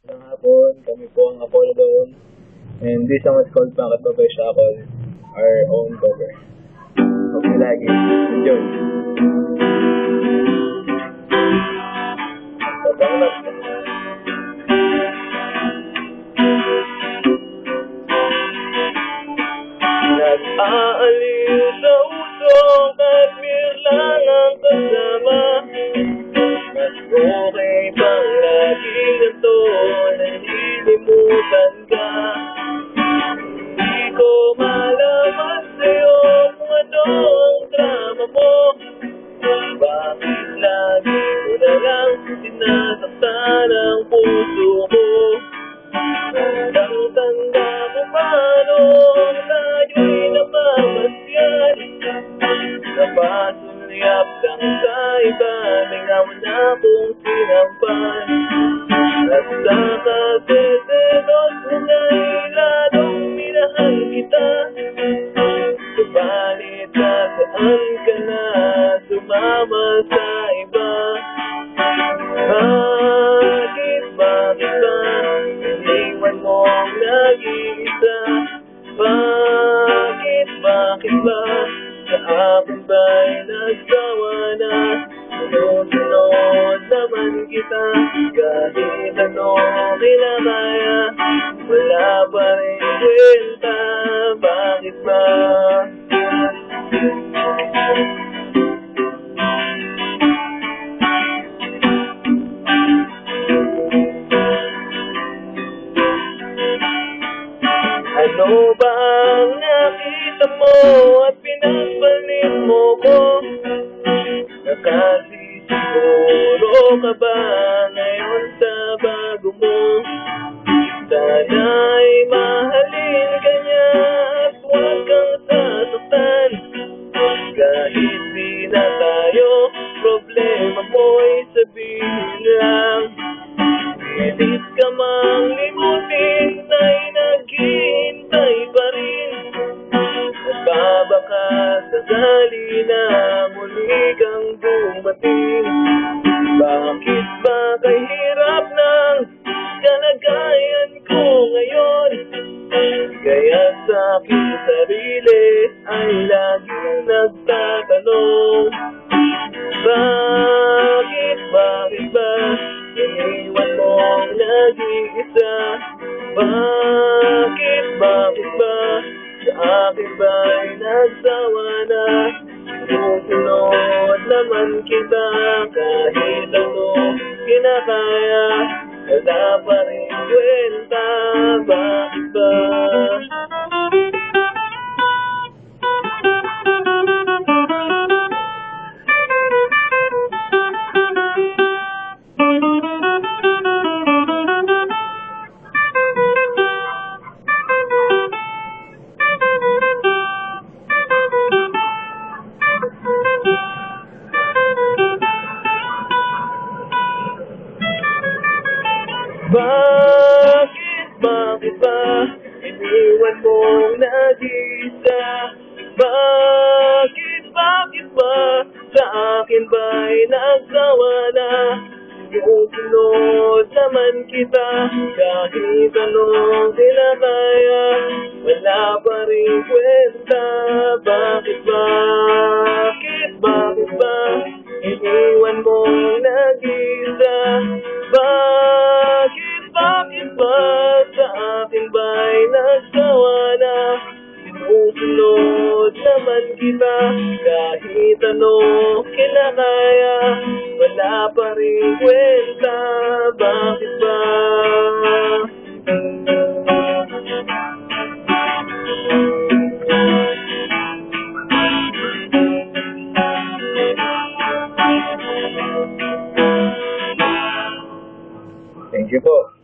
Magandang hapon, kami po ang Apollo Doon. And this song is called Bakit Ba Ba Shackle, our own cover. Hope you like it. Enjoy! Nag-aaliw sa usok at lang ang kasama. Mas okay pang lagi ganito, nanilimutan ka. Hindi ko malaman sa'yo kung ano ang drama mo. Bakit lagi ko na lang sinasaktan ang puso ko? Tandang-tanda ko paano tayo'y namamasyan. Napasulyap lang sa iba, bigla mo na akong sinampan. At sa kaseselos mo na'y lalong minahal kita. Subalit nasaan ka na, sumama sa iba. Bakit ba iniwan mo ang nag-iisa? Bakit ba sa akin ba'y nagsawa na? Sunod naman kita, kahit ano kinakaya, wala pa rin kwenta. Bakit ba? Ano ba ang nakita mo at pinagpalit mo ko? Nakasisiguro ka ba ngayon sa bago mo? Sana'y mahalin ka niya at huwag kang sasaktan. Kahit di na tayo, problema mo'y sabihin lang. Pilit ka mang limutin ay naghihintay pa rin. Nagbabaka sakali na muli kang dumating. Bakit ba kahirap ng kalagayan ko ngayon? Kaya sa aking sarili ay laging nagtatanong. Bakit ba iniwan mo ang nag-iisa? Bakit ba sa akin ba'y nagsawa na? Susunod naman kita, kahit ano kinakaya, wala pa rin kwenta. Bakit ba? Bakit ba iniwan mong nag-iisa? Bakit ba sa akin ba'y nagsawa na? Susunod naman kita, kahit anong kinakaya, wala pa rin kwenta. Bakit ba iniwan mong nag-iisa? Bakit ba sa akin ba'y nagsawa na? Sinusunod naman kita, kahit ano kinakaya, wala pa rin kwenta. Bakit ba? Thank you po.